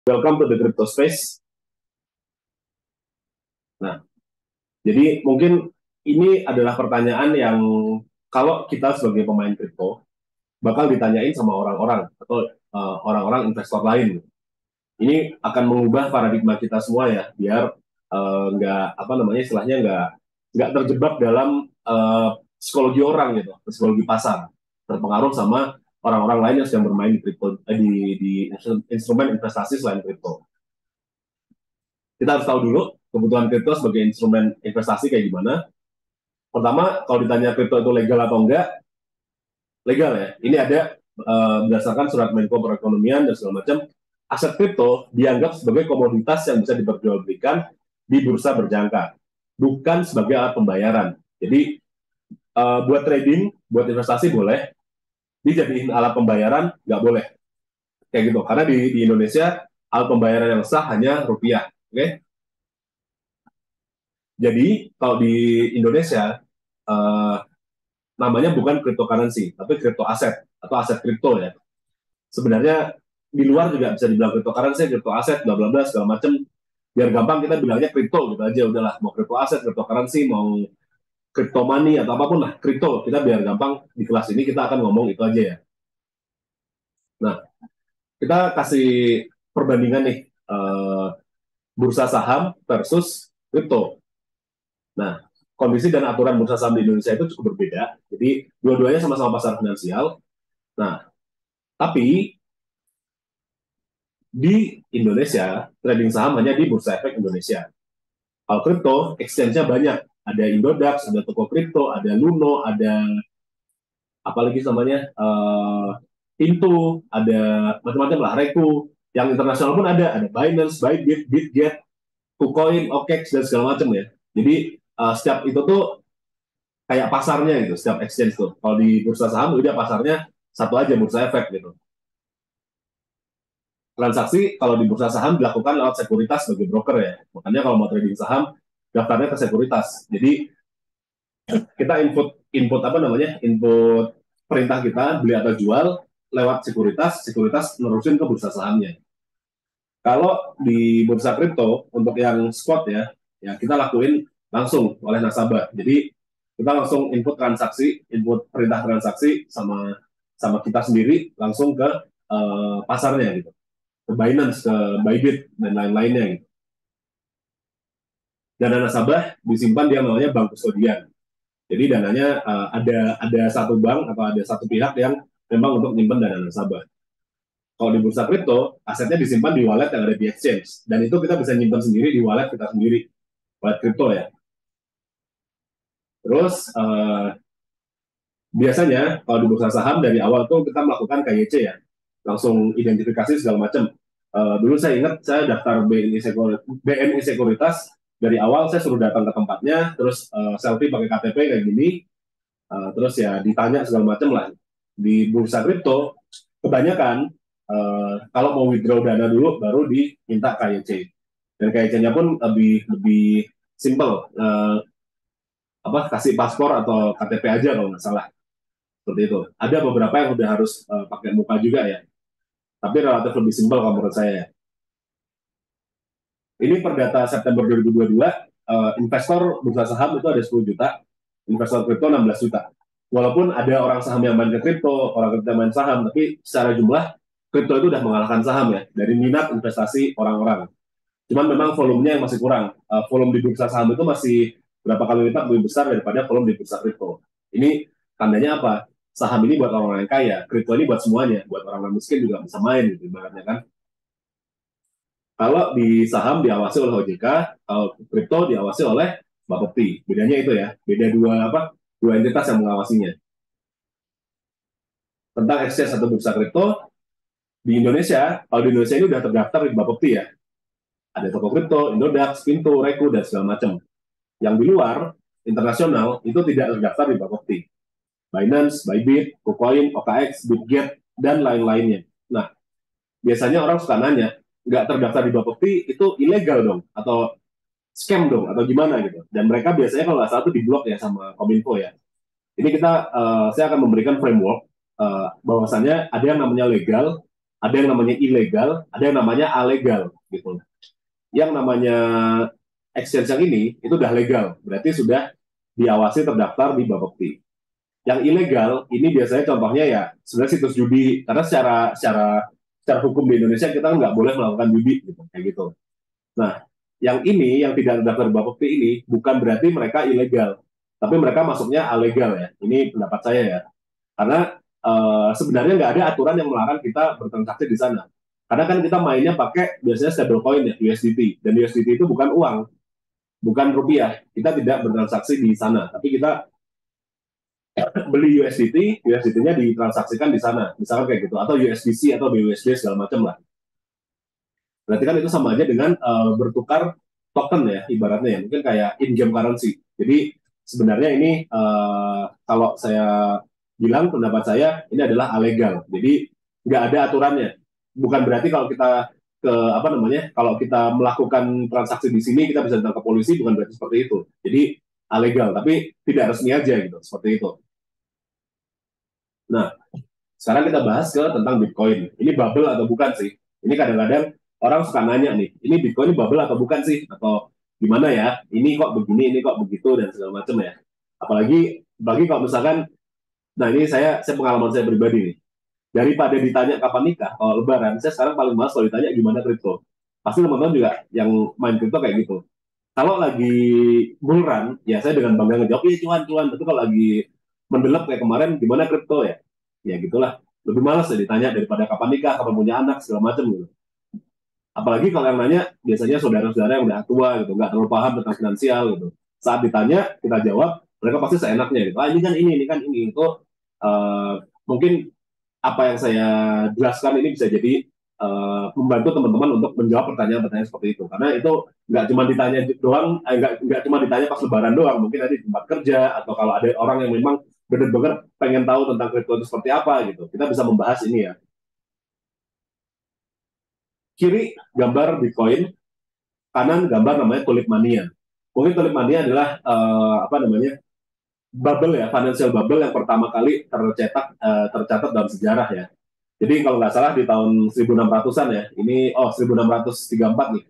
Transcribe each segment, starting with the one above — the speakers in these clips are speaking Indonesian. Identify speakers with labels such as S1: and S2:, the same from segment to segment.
S1: Welcome to the crypto space. Nah, jadi mungkin ini adalah pertanyaan yang kalau kita sebagai pemain kripto bakal ditanyain sama orang-orang atau orang-orang investor lain. Ini akan mengubah paradigma kita semua ya, biar nggak apa namanya istilahnya nggak terjebak dalam psikologi orang gitu, psikologi pasar, terpengaruh sama orang-orang lain yang sedang bermain di kripto, di instrumen investasi selain kripto. Kita harus tahu dulu kebutuhan kripto sebagai instrumen investasi kayak gimana. Pertama, kalau ditanya kripto itu legal atau enggak, legal ya. Ini ada berdasarkan surat Menko Perekonomian dan segala macam, aset kripto dianggap sebagai komoditas yang bisa diperjualbelikan di bursa berjangka, bukan sebagai alat pembayaran. Jadi buat trading, buat investasi boleh, dijadiin alat pembayaran nggak boleh. Kayak gitu. Karena di Indonesia alat pembayaran yang sah hanya rupiah. Oke? Okay? Jadi kalau di Indonesia uh, namanya bukan cryptocurrency, tapi crypto aset atau aset kripto ya. Sebenarnya di luar juga bisa dibilang cryptocurrency, crypto aset, bla bla bla segala macam. Biar gampang kita bilangnya kripto gitu aja udahlah. Mau crypto aset, cryptocurrency, mau crypto money atau apapun lah, kripto. Kita biar gampang di kelas ini kita akan ngomong itu aja ya. Nah, kita kasih perbandingan nih bursa saham versus kripto. Nah, kondisi dan aturan bursa saham di Indonesia itu cukup berbeda. Jadi dua-duanya sama-sama pasar finansial. Nah, tapi di Indonesia, trading saham hanya di Bursa Efek Indonesia. Kalau kripto, exchange-nya banyak. Ada Indodax, ada Toko Kripto, ada Luno, ada apalagi namanya, Pintu, ada macam-macam lah, Reku. Yang internasional pun ada Binance, Bybit, Bitget, KuCoin, OKEx, dan segala macam ya. Jadi setiap itu tuh kayak pasarnya gitu, setiap exchange tuh. Kalau di bursa saham udah pasarnya satu aja, Bursa Efek gitu. Transaksi kalau di bursa saham dilakukan lewat sekuritas sebagai broker ya. Makanya kalau mau trading saham, daftarnya ke sekuritas. Jadi kita input input apa namanya? Input perintah kita beli atau jual lewat sekuritas, sekuritas nerusin ke bursa sahamnya. Kalau di bursa kripto untuk yang spot ya, ya kita lakuin langsung oleh nasabah. Jadi kita langsung input transaksi, input perintah transaksi sama sama kita sendiri langsung ke pasarnya gitu, ke Binance, ke Bybit dan lain-lainnya gitu. Dana nasabah disimpan dia namanya bank kustodian. Jadi dananya ada satu bank atau ada satu pihak yang memang untuk menyimpan dana nasabah. Kalau di bursa kripto, asetnya disimpan di wallet yang ada di exchange. Dan itu kita bisa nyimpan sendiri di wallet kita sendiri. Wallet kripto ya. Terus biasanya kalau di bursa saham dari awal tuh kita melakukan KYC ya. Langsung identifikasi segala macam. Dulu saya ingat saya daftar BNI Sekuritas, dari awal saya suruh datang ke tempatnya, terus selfie pakai KTP kayak gini, terus ya ditanya segala macam lah. Di bursa kripto kebanyakan kalau mau withdraw dana dulu baru diminta KYC, dan KYC-nya pun lebih lebih simple, apa kasih paspor atau KTP aja kalau nggak salah, seperti itu. Ada beberapa yang udah harus pakai muka juga ya, tapi relatif lebih simple kalau menurut saya. Ini per data September 2022, investor bursa saham itu ada 10 juta, investor kripto 16 juta. Walaupun ada orang saham yang main ke kripto, orang kripto main saham, tapi secara jumlah kripto itu udah mengalahkan saham ya dari minat investasi orang-orang. Cuman memang volumenya yang masih kurang. Volume di bursa saham itu masih berapa kali lipat lebih besar daripada volume di bursa kripto. Ini tandanya apa? Saham ini buat orang-orang yang kaya, kripto ini buat semuanya, buat orang-orang miskin juga bisa main gitu ibaratnya kan. Kalau di saham diawasi oleh OJK, kalau kripto diawasi oleh Bapepti. Bedanya itu ya, beda dua apa? Dua entitas yang mengawasinya. Tentang exchange atau bursa kripto di Indonesia, kalau di Indonesia ini sudah terdaftar di Bapepti ya. Ada toko kripto, Indodax, Pintu, Reku dan segala macam. Yang di luar internasional itu tidak terdaftar di Bapepti. Binance, Bybit, KuCoin, OKX, Bitget dan lain-lainnya. Nah, biasanya orang suka nanya, nggak terdaftar di Bapepti itu ilegal dong atau scam dong atau gimana gitu. Dan mereka biasanya kalau nggak salah itu diblok ya sama Kominfo ya. Ini saya akan memberikan framework bahwasannya ada yang namanya legal, Ada yang namanya ilegal, ada yang namanya alegal gitu. Yang namanya exchange yang ini itu udah legal, berarti sudah diawasi terdaftar di Bapepti. Yang ilegal ini biasanya contohnya ya sebenarnya situs judi, karena secara hukum di Indonesia kita nggak boleh melakukan judi gitu, kayak gitu. Nah, yang ini yang tidak terdaftar di Bapepti ini bukan berarti mereka ilegal, tapi mereka masuknya alegal ya. Ini pendapat saya ya. Karena sebenarnya nggak ada aturan yang melarang kita bertransaksi di sana. Karena kan kita mainnya pakai biasanya stablecoin ya, USDT. Dan USDT itu bukan uang, bukan rupiah. Kita tidak bertransaksi di sana, tapi kita beli USDT, USDT-nya ditransaksikan di sana. Misalkan kayak gitu. Atau USDC atau BUSD segala macam lah. Berarti kan itu sama aja dengan bertukar token ya, ibaratnya ya. Mungkin kayak in-game currency. Jadi sebenarnya ini kalau saya bilang pendapat saya ini adalah alegal. Jadi nggak ada aturannya. Bukan berarti kalau kita ke apa namanya, kalau kita melakukan transaksi di sini kita bisa ditangkap polisi, bukan berarti seperti itu. Jadi alegal, tapi tidak resmi aja gitu, seperti itu. Nah, sekarang kita bahas ke tentang Bitcoin. Ini bubble atau bukan sih? Ini kadang-kadang orang suka nanya nih, ini Bitcoin ini bubble atau bukan sih? Atau gimana ya? Ini kok begini, ini kok begitu dan segala macam ya. Apalagi bagi kalau misalkan, nah ini saya pengalaman saya pribadi nih. Daripada ditanya kapan nikah, kalau lebaran, saya sekarang paling males kalau ditanya gimana kripto. Pasti teman-teman juga yang main kripto kayak gitu. Kalau lagi bull run, ya saya dengan bangga ngejawab, iya cuan-cuan. Tapi kalau lagi mendelep kayak kemarin, gimana kripto ya? Ya gitulah. Lebih malas ya ditanya daripada kapan nikah, kapan punya anak, segala macam gitu. Apalagi kalau yang nanya, biasanya saudara-saudara yang udah tua gitu, nggak terlalu paham tentang finansial gitu. Saat ditanya, kita jawab, mereka pasti seenaknya gitu. Ah ini kan ini. Itu uh, mungkin apa yang saya jelaskan ini bisa jadi membantu teman-teman untuk menjawab pertanyaan-pertanyaan seperti itu. Karena itu nggak cuma ditanya doang, nggak cuma ditanya pas lebaran doang, mungkin nanti di tempat kerja atau kalau ada orang yang memang benar-benar pengen tahu tentang kripto itu seperti apa gitu. Kita bisa membahas ini ya. Kiri gambar Bitcoin, kanan gambar namanya tulip mania. Mungkin tulip mania adalah apa namanya, bubble ya, financial bubble yang pertama kali tercatat dalam sejarah ya. Jadi kalau nggak salah di tahun 1600-an ya, ini 1634 nih.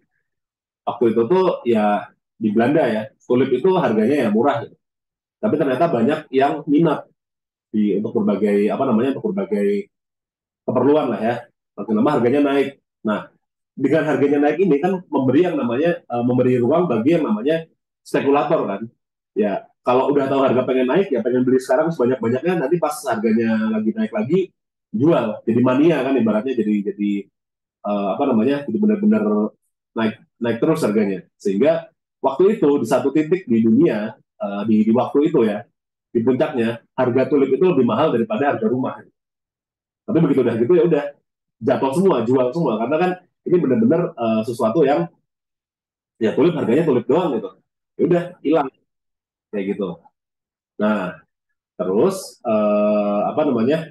S1: Waktu itu tuh ya di Belanda ya, tulip itu harganya ya murah gitu. Tapi ternyata banyak yang minat untuk berbagai apa namanya, untuk berbagai keperluan lah ya. Makin lama harganya naik. Nah, dengan harganya naik ini kan memberi yang namanya memberi ruang bagi yang namanya spekulator kan. Ya, kalau udah tahu harga pengen naik ya pengen beli sekarang sebanyak-banyaknya, nanti pas harganya lagi naik lagi jual. Jadi mania kan ibaratnya, jadi apa namanya, jadi benar-benar naik naik terus harganya. Sehingga waktu itu di satu titik di dunia, di waktu itu ya, di puncaknya harga tulip itu lebih mahal daripada harga rumah. Tapi begitu udah gitu ya udah jatuh semua, jual semua, karena kan ini benar-benar sesuatu yang ya tulip harganya tulip doang gitu. Ya udah hilang kayak gitu. Nah, terus apa namanya?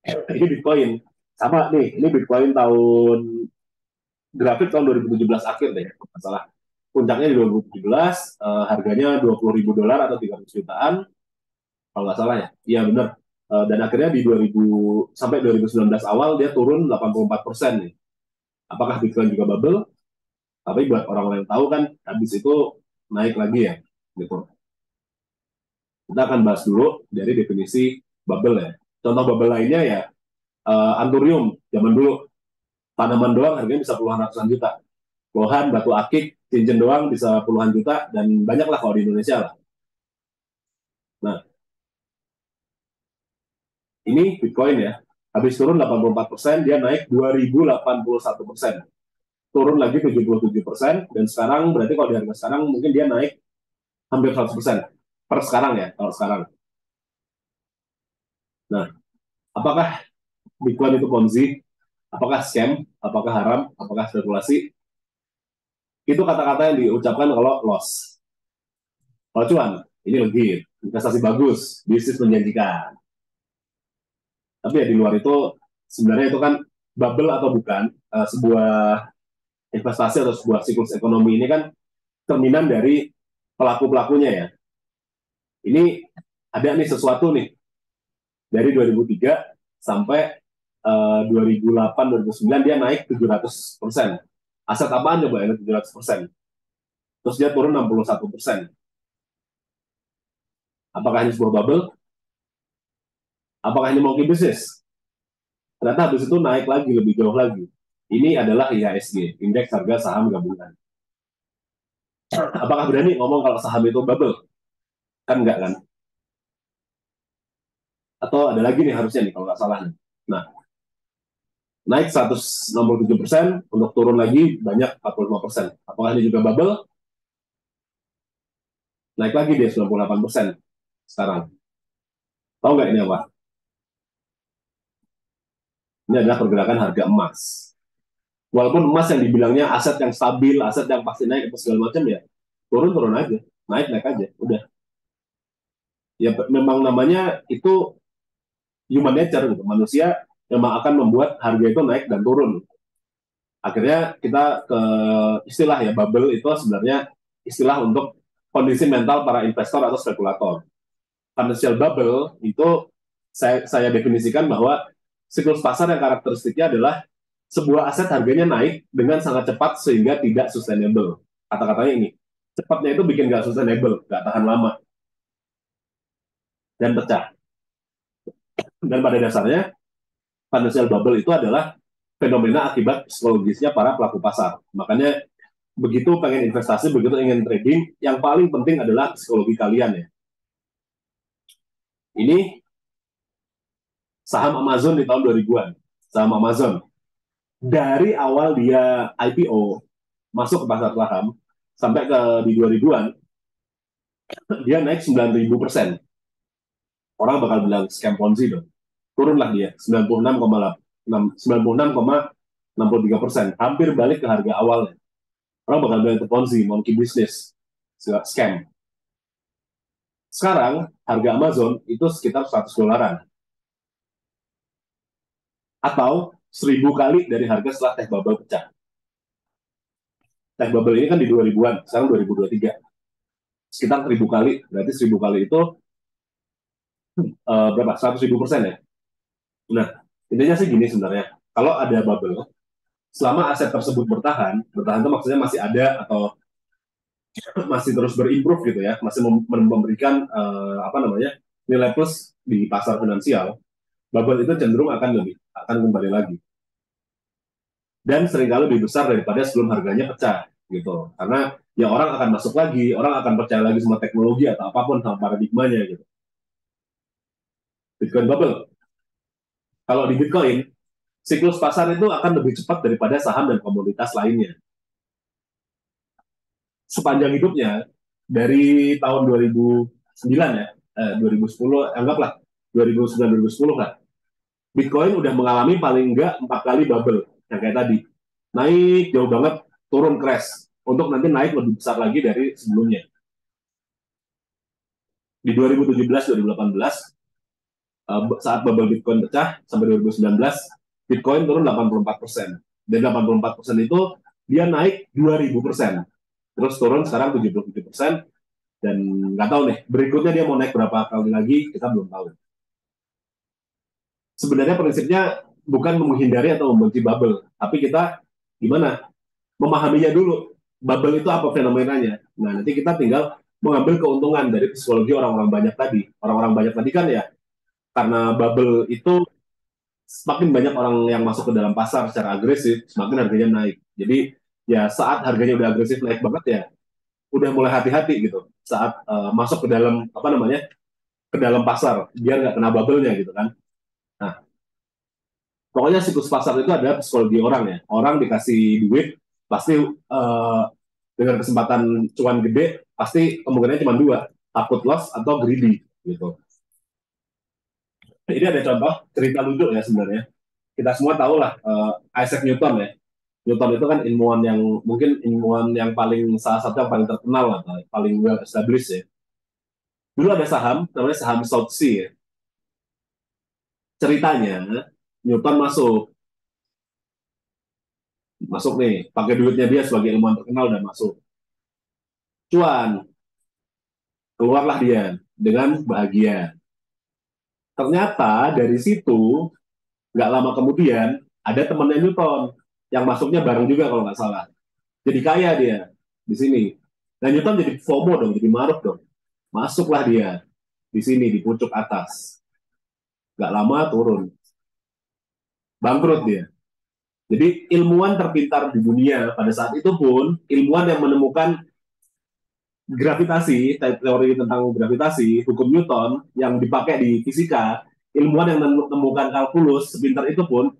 S1: Ini Bitcoin. Sama nih, ini Bitcoin tahun grafik tahun 2017 akhir deh, masalah. Puncaknya di 2017, harganya $20.000 atau 300 jutaan, kalau nggak salah ya. Iya benar. Dan akhirnya di 2000 sampai 2019 awal dia turun 84% nih. Apakah Bitcoin juga bubble? Tapi buat orang-orang yang tahu kan, habis itu naik lagi ya, gitu. Kita akan bahas dulu dari definisi bubble ya. Contoh bubble lainnya ya, anturium, zaman dulu tanaman doang harganya bisa puluhan ratusan juta. Lohan, batu akik, cincin doang bisa puluhan juta, dan banyak lah kalau di Indonesia lah. Nah, ini Bitcoin ya. Habis turun 84%, dia naik 2081%. Turun lagi 77%, dan sekarang berarti kalau di harga sekarang mungkin dia naik hampir 100% per sekarang ya, kalau sekarang. Nah, apakah Bitcoin itu Ponzi? Apakah scam? Apakah haram? Apakah spekulasi? Itu kata-kata yang diucapkan kalau loss. Kalau cuan, ini legit, investasi bagus, bisnis menjanjikan. Tapi ya di luar itu sebenarnya itu kan bubble atau bukan, sebuah investasi atau sebuah siklus ekonomi ini kan cerminan dari pelaku-pelakunya ya. Ini ada nih sesuatu nih dari 2003 sampai 2008-2009 dia naik 700%. Aset apaan coba yang 700%? Terus dia turun 61%. Apakah ini sebuah bubble? Apakah ini monkey business? Ternyata habis itu naik lagi, lebih jauh lagi. Ini adalah IHSG, Indeks Harga Saham Gabungan. Apakah berani ngomong kalau saham itu bubble? Kan enggak kan? Atau ada lagi nih harusnya nih kalau nggak salah nih. Nah, naik 167%, untuk turun lagi banyak 45%. Apakah ini juga bubble? Naik lagi dia 98% sekarang. Tahu nggak ini apa? Ini adalah pergerakan harga emas. Walaupun emas yang dibilangnya aset yang stabil, aset yang pasti naik, segala macam ya, turun-turun aja, naik-naik aja, udah. Ya memang namanya itu human nature gitu. Manusia memang akan membuat harga itu naik dan turun. Akhirnya kita ke istilah ya bubble itu sebenarnya istilah untuk kondisi mental para investor atau spekulator. Financial bubble itu saya definisikan bahwa siklus pasar yang karakteristiknya adalah sebuah aset harganya naik dengan sangat cepat sehingga tidak sustainable. Kata-katanya ini, cepatnya itu bikin nggak sustainable, nggak tahan lama, dan pecah. Dan pada dasarnya, financial bubble itu adalah fenomena akibat psikologisnya para pelaku pasar. Makanya begitu pengen investasi, begitu ingin trading, yang paling penting adalah psikologi kalian ya. Ini saham Amazon di tahun 2000-an. Saham Amazon. Dari awal dia IPO, masuk ke pasar saham, sampai ke di 2000-an, dia naik 9.000%. Orang bakal bilang scam Ponzi dong. Turunlah dia, 96,63%. Hampir balik ke harga awalnya. Orang bakal bilang itu Ponzi, monkey business, scam. Sekarang, harga Amazon itu sekitar 100 dolaran. Atau 1000 kali dari harga setelah tech bubble pecah. Tech bubble ini kan di 2000-an, sekarang 2023. Sekitar 1000 kali, berarti 1000 kali itu berapa? 100.000% ya? Nah, intinya sih gini sebenarnya. Kalau ada bubble, selama aset tersebut bertahan, bertahan itu maksudnya masih ada atau masih terus berimprove gitu ya, masih memberikan apa namanya nilai plus di pasar finansial, bubble itu cenderung akan kembali lagi dan seringkali lebih besar daripada sebelum harganya pecah gitu. Karena ya orang akan masuk lagi, orang akan percaya lagi sama teknologi atau apapun sama paradigmanya gitu. Bitcoin bubble. Kalau di Bitcoin, siklus pasar itu akan lebih cepat daripada saham dan komoditas lainnya. Sepanjang hidupnya, dari tahun 2009 ya, 2010, anggaplah 2009-2010 lah, Bitcoin udah mengalami paling enggak 4 kali bubble, yang kayak tadi. Naik jauh banget, turun crash, untuk nanti naik lebih besar lagi dari sebelumnya. Di 2017-2018, saat bubble Bitcoin pecah, sampai 2019, Bitcoin turun 84%. Dan 84% itu dia naik 2000%. Terus turun sekarang 77%, dan nggak tahu nih berikutnya dia mau naik berapa kali lagi, kita belum tahu. Sebenarnya prinsipnya bukan menghindari atau membenci bubble, tapi kita gimana memahaminya dulu, bubble itu apa fenomenanya. Nah, nanti kita tinggal mengambil keuntungan dari psikologi orang-orang banyak tadi. Orang-orang banyak tadi kan ya, karena bubble itu semakin banyak orang yang masuk ke dalam pasar secara agresif, semakin harganya naik. Jadi ya saat harganya udah agresif naik banget ya, udah mulai hati-hati gitu saat masuk ke dalam apa namanya, ke dalam pasar biar nggak kena bubble-nya gitu kan. Nah, pokoknya siklus pasar itu adalah psikologi orang ya. Orang dikasih duit pasti dengan kesempatan cuan gede pasti kemungkinannya cuma dua, takut loss atau greedy gitu. Ini ada contoh cerita lucu ya sebenarnya. Kita semua tahu lah Isaac Newton ya. Newton itu kan ilmuwan yang mungkin ilmuwan yang paling salah satu yang paling terkenal atau paling well established ya. Dulu ada saham namanya saham South Sea ya. Ceritanya Newton masuk masuk nih pakai duitnya dia sebagai ilmuwan terkenal dan masuk cuan, keluarlah dia dengan bahagia. Ternyata dari situ Nggak lama kemudian ada temannya Newton yang masuknya bareng juga kalau nggak salah. Jadi kaya dia di sini. Nah Newton jadi FOMO dong, jadi maruk dong. Masuklah dia di sini di pucuk atas. Nggak lama turun, bangkrut dia. Jadi ilmuwan terpintar di dunia pada saat itu pun ilmuwan yang menemukan gravitasi, teori tentang gravitasi, hukum Newton yang dipakai di fisika, ilmuwan yang menemukan kalkulus sepintar itu pun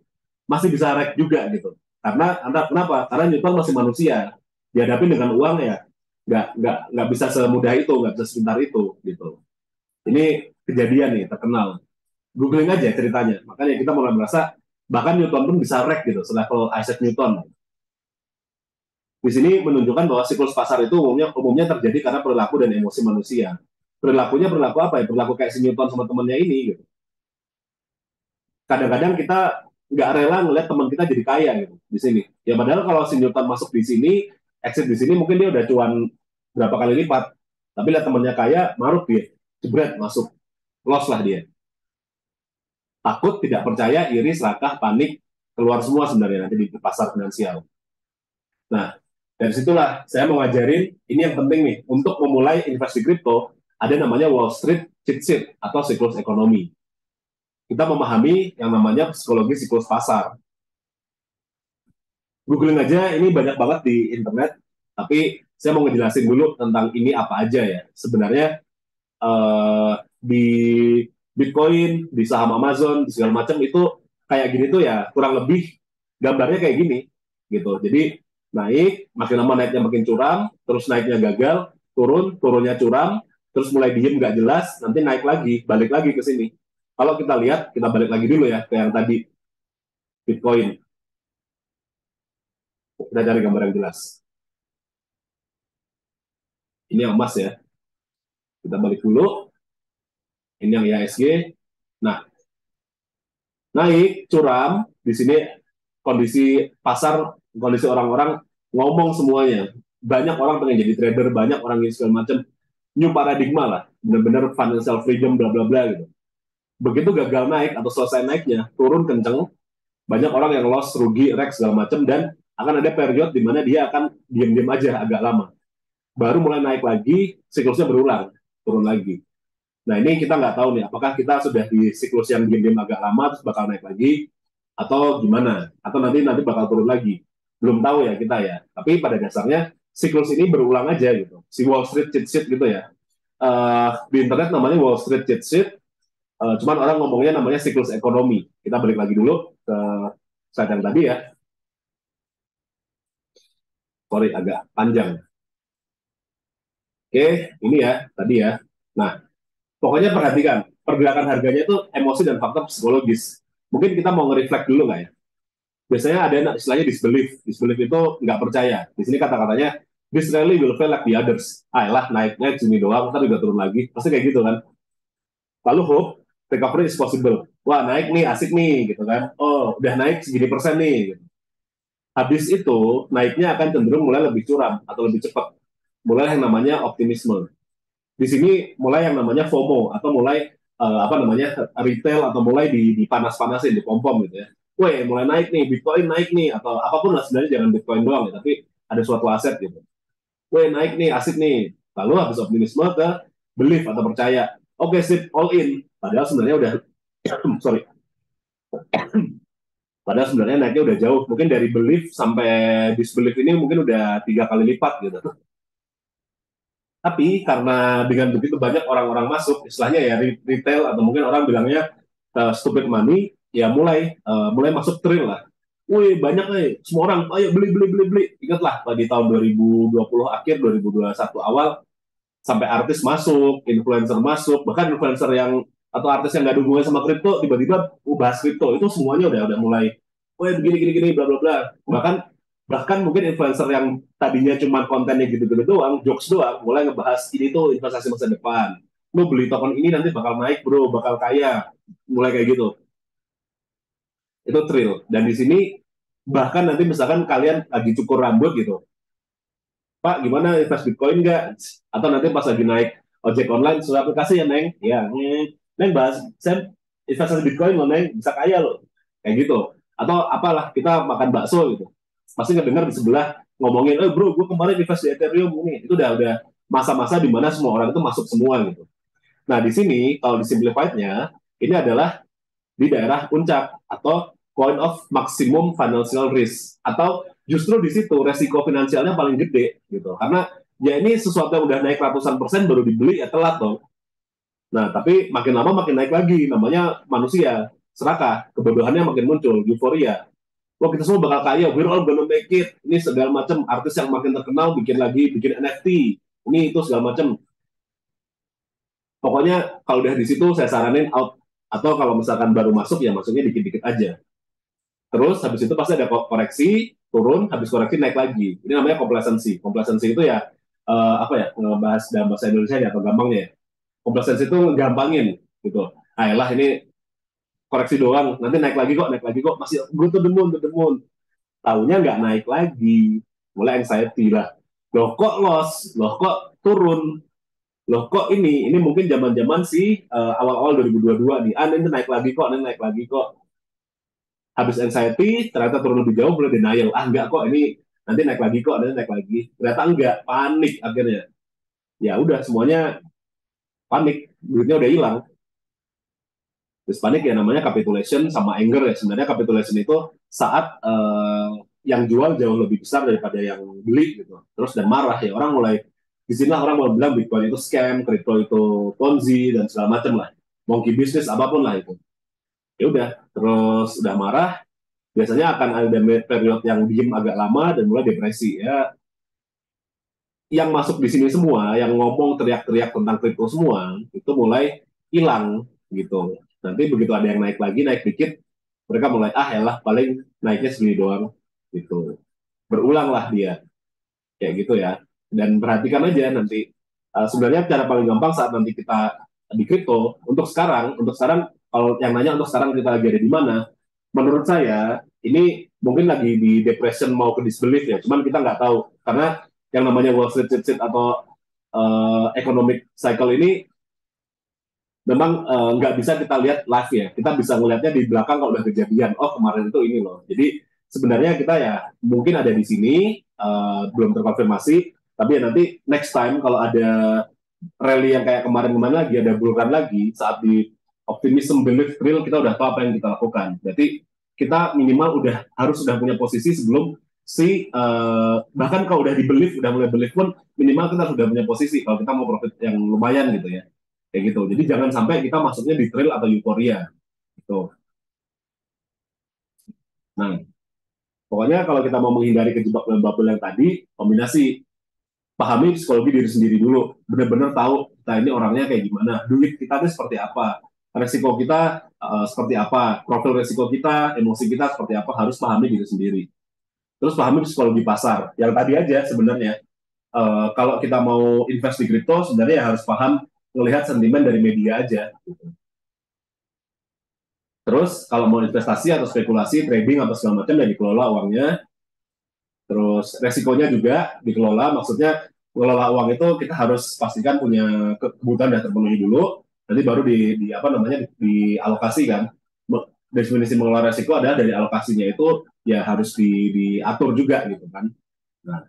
S1: masih bisa rek juga gitu. Karena kenapa? Karena Newton masih manusia, dihadapi dengan uang ya nggak bisa semudah itu, nggak bisa sepintar itu gitu. Ini kejadian nih terkenal. Googling aja ceritanya. Makanya kita mulai merasa bahkan Newton pun bisa rek gitu, selevel Isaac Newton. Di sini menunjukkan bahwa siklus pasar itu umumnya terjadi karena perilaku dan emosi manusia. Perilakunya perilaku apa ya? Perilaku kayak si Newton sama temannya ini. Gitu. Kadang-kadang kita nggak rela ngeliat teman kita jadi kaya gitu di sini. Ya padahal kalau si Newton masuk di sini, exit di sini mungkin dia udah cuan berapa kali lipat. Tapi lihat temannya kaya, maruk dia, jebret masuk, loss lah dia. Takut, tidak percaya, iri, serakah, panik, keluar semua sebenarnya nanti di pasar finansial. Nah, dari situlah saya mau ngajarin ini yang penting nih untuk memulai investasi kripto ada namanya Wall Street cheat sheet atau siklus ekonomi. Kita memahami yang namanya psikologi siklus pasar. Googling aja ini banyak banget di internet, tapi saya mau ngejelasin dulu tentang ini apa aja ya. Sebenarnya di Bitcoin, di saham Amazon, di segala macam itu kayak gini tuh ya kurang lebih gambarnya kayak gini gitu. Jadi naik, makin lama naiknya makin curam, terus naiknya gagal, turun, turunnya curam, terus mulai diem nggak jelas, nanti naik lagi, balik lagi ke sini. Kalau kita lihat, kita balik lagi dulu ya ke yang tadi Bitcoin. Kita cari gambar yang jelas. Ini yang emas ya. Kita balik dulu. Ini yang IHSG. Nah, naik, curam, di sini kondisi pasar, kondisi orang-orang ngomong semuanya. Banyak orang pengen jadi trader, banyak orang yang segala macam new paradigma lah, benar-benar financial freedom bla bla bla gitu. Begitu gagal naik atau selesai naiknya, turun kenceng, banyak orang yang loss, rugi, rek segala macam dan akan ada periode di mana dia akan diam-diam aja agak lama. Baru mulai naik lagi, siklusnya berulang, turun lagi. Nah ini kita nggak tahu nih, apakah kita sudah di siklus yang diam-diam agak lama terus bakal naik lagi, atau gimana? Atau nanti bakal turun lagi? Belum tahu ya kita ya. Tapi pada dasarnya siklus ini berulang aja gitu. Si Wall Street cheat sheet gitu ya. Di internet namanya Wall Street cheat sheet. Cuman orang ngomongnya namanya siklus ekonomi. Kita balik lagi dulu ke slide yang tadi ya. Sorry agak panjang. Oke, ini ya tadi ya. Nah, pokoknya perhatikan pergerakan harganya itu emosi dan faktor psikologis. Mungkin kita mau nge-reflect dulu nggak ya? Biasanya ada istilahnya disbelief. Disbelief itu nggak percaya. Di sini kata-katanya, this rally will fail like the others. Ah lah, naiknya sini doang, ntar juga turun lagi. Pasti kayak gitu kan. Lalu hope, recovery is possible. Wah, naik nih, asik nih, gitu kan. Oh, udah naik segini persen nih. Gitu. Habis itu, naiknya akan cenderung mulai lebih curam atau lebih cepat. Mulai yang namanya optimisme. Di sini mulai yang namanya FOMO atau mulai apa namanya retail atau mulai dipanas-panasin, dipom-pom gitu ya. Weh, mulai naik nih, Bitcoin naik nih, atau apapun lah sebenarnya jangan Bitcoin doang ya, tapi ada suatu aset gitu. Weh, naik nih, asik nih. Lalu habis optimisme ke belief atau percaya. Oke, sip, all in. Padahal sebenarnya udah, sorry, padahal sebenarnya naiknya udah jauh. Mungkin dari belief sampai disbelief ini mungkin udah 3 kali lipat gitu. Tapi karena dengan begitu banyak orang-orang masuk, istilahnya ya retail atau mungkin orang bilangnya stupid money, ya mulai masuk trail lah. Wih banyak nih, semua orang, ayo beli beli beli beli. Ingatlah di tahun 2020 akhir 2021 awal sampai artis masuk, influencer masuk, bahkan influencer yang atau artis yang nggak ada hubungannya sama kripto tiba-tiba bahas kripto itu semuanya udah mulai, wah begini gini gini bla bla bla. Bahkan bahkan mungkin influencer yang tadinya cuma kontennya gitu-gitu doang, jokes doang, mulai ngebahas ini tuh investasi masa depan. Lo beli token ini nanti bakal naik bro, bakal kaya. Mulai kayak gitu. Itu thrill. Dan di sini bahkan nanti misalkan kalian lagi cukur rambut gitu. Pak, gimana invest Bitcoin nggak? Atau nanti pas lagi naik ojek online, sudah aplikasi ya, Neng? Ya, Neng bahas, saya investasi Bitcoin loh, Neng, bisa kaya loh. kayak gitu. Atau apalah, kita makan bakso gitu, pasti ngedengar di sebelah ngomongin, bro, gue kemarin invest di Ethereum ini. Itu udah masa-masa di mana semua orang itu masuk semua gitu. Nah, di sini kalau di simplified-nya, ini adalah di daerah puncak atau point of maximum financial risk, atau justru di situ resiko finansialnya paling gede gitu, karena ya ini sesuatu yang udah naik ratusan persen baru dibeli ya telat dong. Nah, tapi makin lama makin naik lagi, namanya manusia serakah, kebodohannya makin muncul, euforia. Wah, kita semua bakal kaya, we're all gonna make it. Ini segala macam, artis yang makin terkenal bikin lagi, bikin NFT, ini itu segala macam. Pokoknya kalau udah di situ saya saranin out, atau kalau misalkan baru masuk ya masuknya dikit-dikit aja. Terus habis itu pasti ada koreksi, turun, habis koreksi naik lagi. Ini namanya complacency. Complacency itu ya apa ya, ngebahas dalam bahasa Indonesia ya, atau gampangnya ya. Complacency itu gampangin gitu. Ayolah, ini koreksi doang, nanti naik lagi kok, masih go to the moon. Tahunya nggak naik lagi, mulai anxiety lah. Loh kok loss, loh kok turun, loh kok ini mungkin zaman-zaman sih awal-awal 2022 nih, ini naik lagi kok, ini naik lagi kok. Habis anxiety, ternyata turun lebih jauh, mulai denial. Enggak kok, ini nanti naik lagi kok, nanti naik lagi. Ternyata enggak, panik akhirnya. Ya udah, semuanya panik, duitnya udah hilang. Terus panik ya namanya capitulation sama anger ya. Sebenarnya capitulation itu saat yang jual jauh lebih besar daripada yang beli gitu. Terus dan marah ya, orang mulai di sini orang mau bilang Bitcoin itu scam, crypto itu ponzi dan segala macam lah. Monkey business apapun lah itu. Ya udah, terus udah marah, biasanya akan ada periode yang diem agak lama dan mulai depresi ya. Yang masuk di sini semua, yang ngomong teriak-teriak tentang kripto semua, itu mulai hilang gitu. Nanti begitu ada yang naik lagi, naik dikit, mereka mulai, elah paling naiknya segini doang gitu. Berulanglah dia, kayak gitu ya. Dan perhatikan aja nanti, sebenarnya cara paling gampang saat nanti kita di kripto, untuk sekarang kalau yang nanya untuk sekarang kita lagi ada di mana, menurut saya ini mungkin lagi di depression mau ke disbelief ya, cuman kita nggak tahu karena yang namanya Wall Street atau economic cycle ini memang nggak bisa kita lihat live ya, kita bisa ngelihatnya di belakang kalau udah kejadian, oh kemarin itu ini loh. Jadi sebenarnya kita ya mungkin ada di sini, belum terkonfirmasi, tapi ya nanti next time kalau ada rally yang kayak kemarin-kemarin lagi, ada bull run lagi, saat di optimism belief thrill, kita udah tahu apa yang kita lakukan. Jadi kita minimal harus punya posisi sebelum si bahkan kalau udah di belief, udah mulai belief pun minimal kita sudah punya posisi kalau kita mau profit yang lumayan gitu ya, kayak gitu. Jadi jangan sampai kita masuknya di thrill atau euforia gitu. Nah, pokoknya kalau kita mau menghindari kejebak dalam bubble yang tadi, kombinasi pahami psikologi diri sendiri dulu, benar-benar tahu kita ini orangnya kayak gimana, duit kita itu seperti apa, resiko kita seperti apa, profil resiko kita, emosi kita seperti apa, harus pahami diri sendiri. Terus pahami psikologi pasar, yang tadi aja sebenarnya. Kalau kita mau invest di kripto, sebenarnya ya harus paham melihat sentimen dari media aja. Terus kalau mau investasi atau spekulasi, trading atau segala macam, ya dikelola uangnya. Terus resikonya juga dikelola, maksudnya mengelola uang itu kita harus pastikan punya kebutuhan sudah terpenuhi dulu, nanti baru di apa namanya dialokasikan. Definisi mengelola resiko adalah dari alokasinya itu ya harus diatur juga gitu kan. Nah,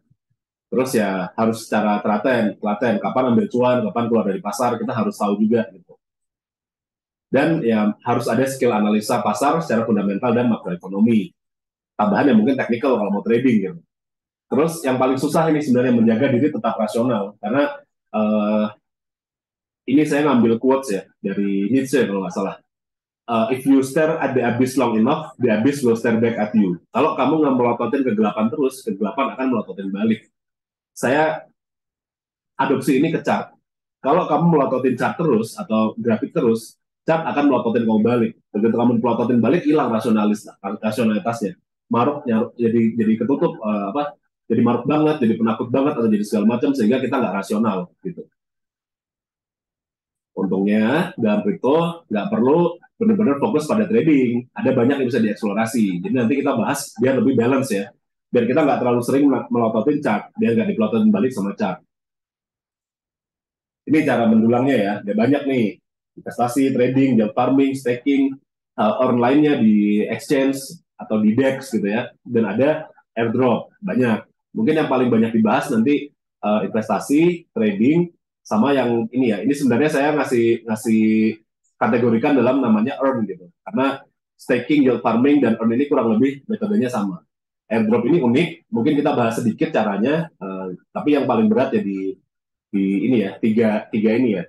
S1: terus ya harus secara telaten, kapan ambil cuan, kapan keluar dari pasar, kita harus tahu juga gitu. Dan ya harus ada skill analisa pasar secara fundamental dan makroekonomi. Tambahan yang mungkin teknikal kalau mau trading gitu. Terus yang paling susah ini sebenarnya menjaga diri tetap rasional, karena uh, ini saya ngambil quotes ya dari Nietzsche kalau nggak salah. If you stare at the abyss long enough, the abyss will stare back at you. Kalau kamu nggak melototin kegelapan terus, kegelapan akan melototin balik. Saya adopsi ini ke chart. Kalau kamu melototin chart terus atau grafik terus, chart akan melototin kamu balik. Begitu kamu melototin balik, hilang rasionalitasnya. Maruk jadi ketutup, jadi maruk banget, jadi penakut banget atau jadi segala macam, sehingga kita nggak rasional gitu. Untungnya dalam kripto nggak perlu benar-benar fokus pada trading, ada banyak yang bisa dieksplorasi. Jadi nanti kita bahas biar lebih balance ya, biar kita nggak terlalu sering melototin chart, biar nggak dipelototin balik sama chart. Ini cara mendulangnya ya, ada banyak nih, investasi, trading, jump farming, staking, earn lainnya di exchange atau di DEX gitu ya, dan ada airdrop banyak. Mungkin yang paling banyak dibahas nanti investasi, trading, sama yang ini ya. Ini sebenarnya saya ngasih ngasih kategorikan dalam namanya earn gitu, karena staking, yield farming, dan earn ini kurang lebih metodenya sama. Airdrop ini unik, mungkin kita bahas sedikit caranya, tapi yang paling berat ya di ini ya, tiga tiga ini ya.